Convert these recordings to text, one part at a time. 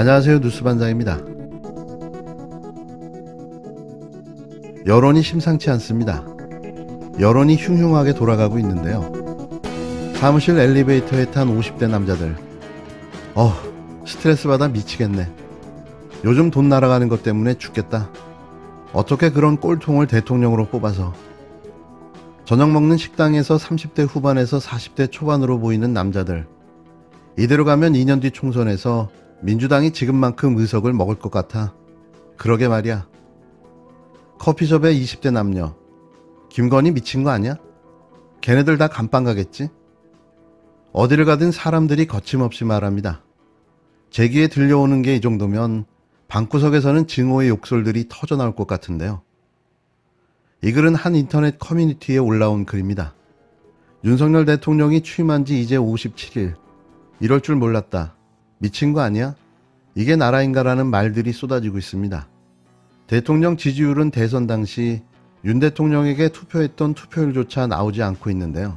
안녕하세요, 뉴스반장입니다. 여론이 심상치 않습니다. 여론이 흉흉하게 돌아가고 있는데요. 사무실 엘리베이터에 탄 50대 남자들. 스트레스 받아 미치겠네. 요즘 돈 날아가는 것 때문에 죽겠다. 어떻게 그런 꼴통을 대통령으로 뽑아서. 저녁 먹는 식당에서 30대 후반에서 40대 초반으로 보이는 남자들. 이대로 가면 2년 뒤 총선에서 민주당이 지금만큼 의석을 먹을 것 같아. 그러게 말이야. 커피숍에 20대 남녀. 김건희 미친 거 아니야? 걔네들 다 감방 가겠지? 어디를 가든 사람들이 거침없이 말합니다. 제 귀에 들려오는 게 이 정도면 방구석에서는 증오의 욕설들이 터져나올 것 같은데요. 이 글은 한 인터넷 커뮤니티에 올라온 글입니다. 윤석열 대통령이 취임한 지 이제 57일. 이럴 줄 몰랐다. 미친 거 아니야? 이게 나라인가라는 말들이 쏟아지고 있습니다. 대통령 지지율은 대선 당시 윤 대통령에게 투표했던 투표율조차 나오지 않고 있는데요.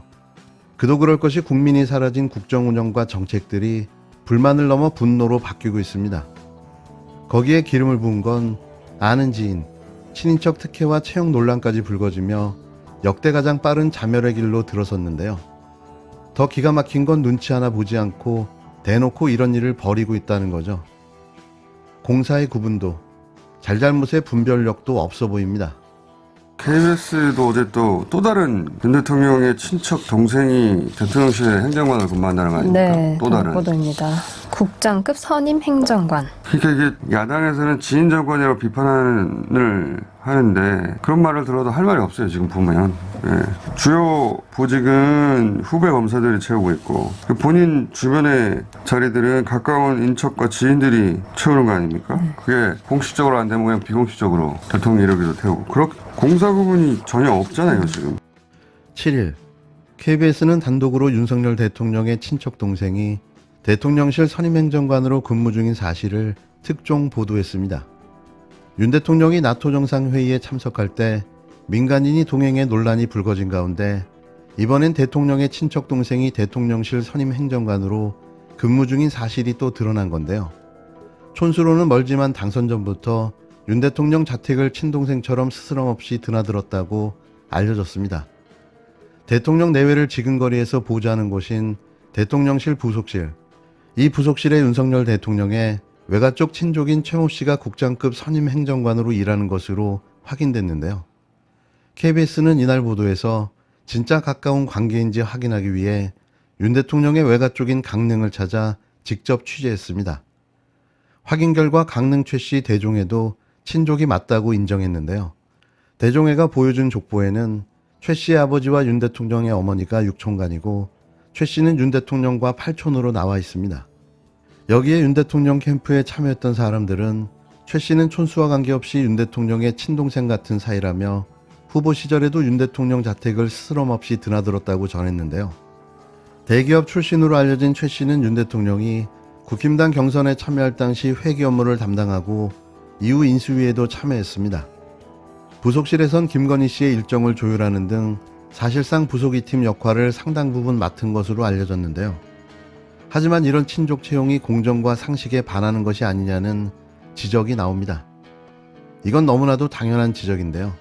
그도 그럴 것이 국민이 사라진 국정운영과 정책들이 불만을 넘어 분노로 바뀌고 있습니다. 거기에 기름을 부은 건 아는 지인, 친인척 특혜와 채용 논란까지 불거지며 역대 가장 빠른 자멸의 길로 들어섰는데요. 더 기가 막힌 건 눈치 하나 보지 않고 대놓고 이런 일을 벌이고 있다는 거죠. 공사의 구분도, 잘잘못의 분별력도 없어 보입니다. KBS도 어제 또 다른 윤 대통령의 친척 동생이 대통령실 행정관을 근무한다는 거 아닙니까? 네, 또 다른 보도입니다. 국장급 선임 행정관. 그러니까 이게 야당에서는 지인 정권이라고 비판을 하는데 그런 말을 들어도 할 말이 없어요. 지금 보면 주요 보직은 후배 검사들이 채우고 있고 본인 주변의 자리들은 가까운 인척과 지인들이 채우는 거 아닙니까? 그게 공식적으로 안 되면 그냥 비공식적으로 대통령 이력에도 태우고 그렇게 공사 구분이 전혀 없잖아요. 지금 7일 KBS는 단독으로 윤석열 대통령의 친척 동생이 대통령실 선임행정관으로 근무 중인 사실을 특종 보도했습니다. 윤 대통령이 나토 정상회의에 참석할 때 민간인이 동행해 논란이 불거진 가운데 이번엔 대통령의 친척 동생이 대통령실 선임행정관으로 근무 중인 사실이 또 드러난 건데요. 촌수로는 멀지만 당선 전부터 윤 대통령 자택을 친동생처럼 스스럼 없이 드나들었다고 알려졌습니다. 대통령 내외를 지근거리에서 보좌하는 곳인 대통령실 부속실. 이 부속실에 윤석열 대통령의 외가 쪽 친족인 최모 씨가 국장급 선임 행정관으로 일하는 것으로 확인됐는데요. KBS는 이날 보도에서 진짜 가까운 관계인지 확인하기 위해 윤 대통령의 외가 쪽인 강릉을 찾아 직접 취재했습니다. 확인 결과 강릉 최 씨 대종에도 친족이 맞다고 인정했는데요. 대종회가 보여준 족보에는 최 씨의 아버지와 윤 대통령의 어머니가 육촌간이고 최 씨는 윤 대통령과 팔촌으로 나와 있습니다. 여기에 윤 대통령 캠프에 참여했던 사람들은 최 씨는 촌수와 관계없이 윤 대통령의 친동생 같은 사이라며 후보 시절에도 윤 대통령 자택을 스스럼 없이 드나들었다고 전했는데요. 대기업 출신으로 알려진 최 씨는 윤 대통령이 국힘당 경선에 참여할 당시 회계 업무를 담당하고 이후 인수위에도 참여했습니다. 부속실에선 김건희 씨의 일정을 조율하는 등 사실상 부속 2팀 역할을 상당 부분 맡은 것으로 알려졌는데요. 하지만 이런 친족 채용이 공정과 상식에 반하는 것이 아니냐는 지적이 나옵니다. 이건 너무나도 당연한 지적인데요.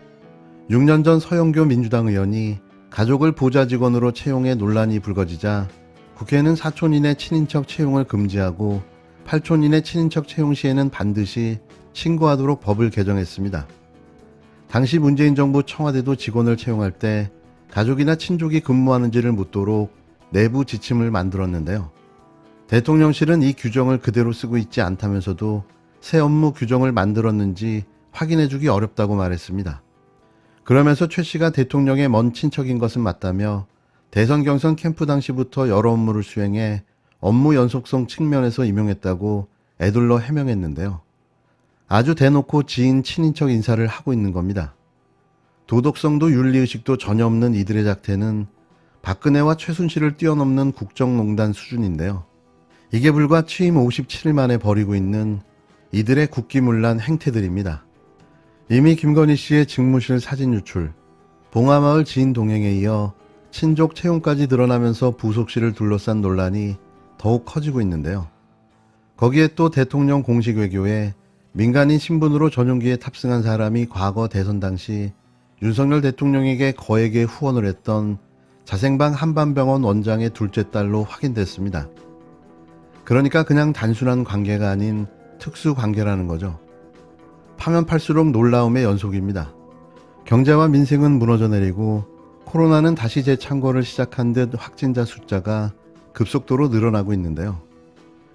6년 전 서영교 민주당 의원이 가족을 보좌 직원으로 채용해 논란이 불거지자 국회는 사촌 이내 친인척 채용을 금지하고 8촌 이내 친인척 채용 시에는 반드시 신고하도록 법을 개정했습니다. 당시 문재인 정부 청와대도 직원을 채용할 때 가족이나 친족이 근무하는지를 묻도록 내부 지침을 만들었는데요. 대통령실은 이 규정을 그대로 쓰고 있지 않다면서도 새 업무 규정을 만들었는지 확인해주기 어렵다고 말했습니다. 그러면서 최 씨가 대통령의 먼 친척인 것은 맞다며 대선 경선 캠프 당시부터 여러 업무를 수행해 업무 연속성 측면에서 임용했다고 애둘러 해명했는데요. 아주 대놓고 지인 친인척 인사를 하고 있는 겁니다. 도덕성도 윤리의식도 전혀 없는 이들의 작태는 박근혜와 최순실을 뛰어넘는 국정농단 수준인데요. 이게 불과 취임 57일 만에 벌이고 있는 이들의 국기문란 행태들입니다. 이미 김건희 씨의 직무실 사진 유출, 봉하마을 지인 동행에 이어 친족 채용까지 드러나면서 부속실을 둘러싼 논란이 더욱 커지고 있는데요. 거기에 또 대통령 공식 외교에 민간인 신분으로 전용기에 탑승한 사람이 과거 대선 당시 윤석열 대통령에게 거액의 후원을 했던 자생방 한반병원 원장의 둘째 딸로 확인됐습니다. 그러니까 그냥 단순한 관계가 아닌 특수 관계라는 거죠. 파면 팔수록 놀라움의 연속입니다. 경제와 민생은 무너져 내리고 코로나는 다시 재창궐을 시작한 듯 확진자 숫자가 급속도로 늘어나고 있는데요.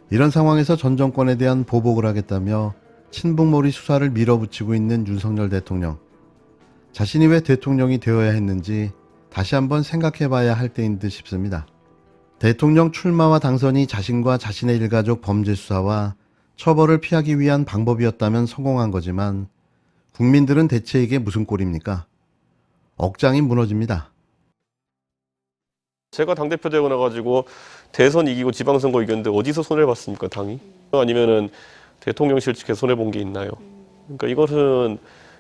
이런 상황에서 전 정권에 대한 보복을 하겠다며 친북몰이 수사를 밀어붙이고 있는 윤석열 대통령. 자신이 왜 대통령이 되어야 했는지 다시 한번 생각해봐야 할 때인 듯 싶습니다. 대통령 출마와 당선이 자신과 자신의 일가족 범죄 수사와 처벌을 피하기 위한 방법이었다면 성공한 거지만 국민들은 대체 이게 무슨 꼴입니까? 억장이 무너집니다. 제가 당대표 되고 나가지고 대선 이기고 지방선거 이겼는데 어디서 손해를 봤습니까, 당이? 아니면은 대통령실 측에 손해본 게 있나요? 그러니까 이것은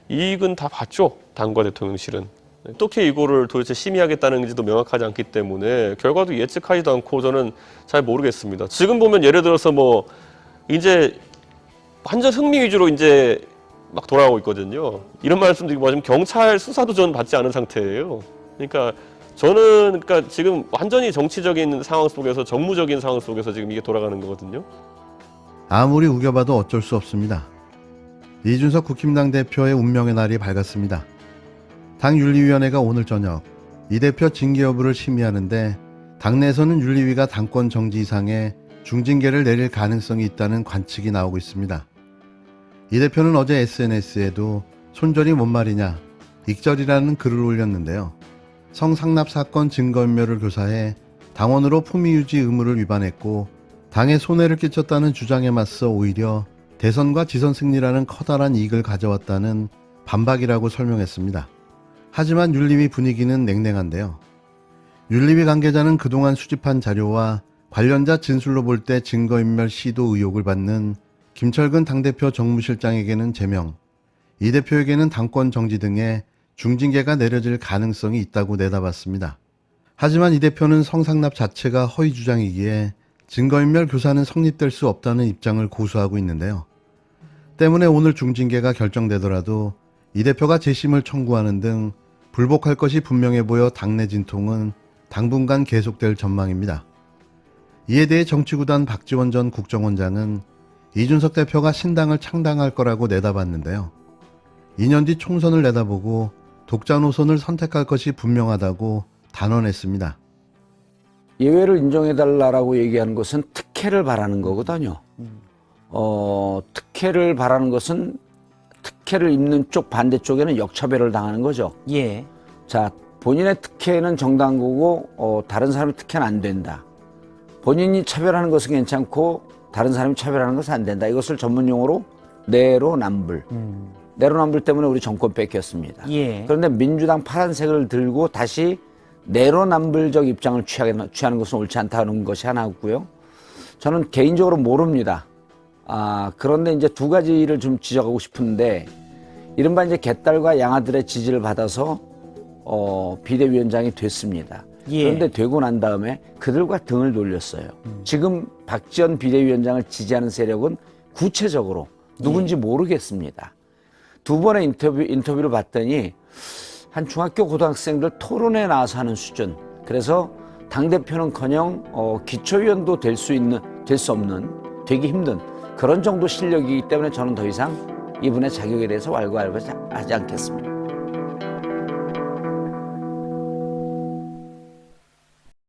이익은 다 봤죠, 당과 대통령실은. 어떻게 이거를 도대체 심의하겠다는지도 명확하지 않기 때문에 결과도 예측하지도 않고 저는 잘 모르겠습니다. 지금 보면 예를 들어서 뭐 이제 완전 흥미 위주로 이제 막 돌아가고 있거든요. 이런 말씀드리고 뭐 지금 경찰 수사도 저는 받지 않은 상태예요. 그러니까 저는 그러니까 지금 완전히 정치적인 상황 속에서 정무적인 상황 속에서 지금 이게 돌아가는 거거든요. 아무리 우겨봐도 어쩔 수 없습니다. 이준석 국힘당 대표의 운명의 날이 밝았습니다. 당윤리위원회가 오늘 저녁 이 대표 징계 여부를 심의하는데 당내에서는 윤리위가 당권 정지 이상의 중징계를 내릴 가능성이 있다는 관측이 나오고 있습니다. 이 대표는 어제 SNS에도 손절이 뭔 말이냐, 익절이라는 글을 올렸는데요. 성상납 사건 증거인멸을 교사해 당원으로 품위유지 의무를 위반했고 당에 손해를 끼쳤다는 주장에 맞서 오히려 대선과 지선 승리라는 커다란 이익을 가져왔다는 반박이라고 설명했습니다. 하지만 윤리위 분위기는 냉랭한데요. 윤리위 관계자는 그동안 수집한 자료와 관련자 진술로 볼 때 증거인멸 시도 의혹을 받는 김철근 당대표 정무실장에게는 제명, 이 대표에게는 당권 정지 등의 중징계가 내려질 가능성이 있다고 내다봤습니다. 하지만 이 대표는 성상납 자체가 허위 주장이기에 증거인멸 교사는 성립될 수 없다는 입장을 고수하고 있는데요. 때문에 오늘 중징계가 결정되더라도 이 대표가 재심을 청구하는 등 불복할 것이 분명해 보여 당내 진통은 당분간 계속될 전망입니다. 이에 대해 정치구단 박지원 전 국정원장은 이준석 대표가 신당을 창당할 거라고 내다봤는데요. 2년 뒤 총선을 내다보고 독자 노선을 선택할 것이 분명하다고 단언했습니다. 예외를 인정해달라고 얘기하는 것은 특혜를 바라는 거거든요. 특혜를 바라는 것은 특혜를 입는 쪽 반대쪽에는 역차별을 당하는 거죠. 예. 자, 본인의 특혜는 정당한 거고 다른 사람의 특혜는 안 된다. 본인이 차별하는 것은 괜찮고 다른 사람이 차별하는 것은 안 된다. 이것을 전문 용어로 내로남불. 내로남불 때문에 우리 정권 뺏겼습니다. 예. 그런데 민주당 파란색을 들고 다시 내로남불적 입장을 취하는 것은 옳지 않다는 것이 하나고요. 저는 개인적으로 모릅니다. 그런데 이제 두 가지를 좀 지적하고 싶은데, 이른바 이제 개딸과 양아들의 지지를 받아서 비대위원장이 됐습니다. 예. 그런데 되고 난 다음에 그들과 등을 돌렸어요. 지금 박지원 비대위원장을 지지하는 세력은 구체적으로 누군지 모르겠습니다. 두 번의 인터뷰를 봤더니 한 중학교 고등학생들 토론에 나와서 하는 수준. 그래서 당대표는커녕 기초위원도 될 수 없는, 되기 힘든 그런 정도 실력이기 때문에 저는 더 이상 이분의 자격에 대해서 왈가왈부하지 않겠습니다.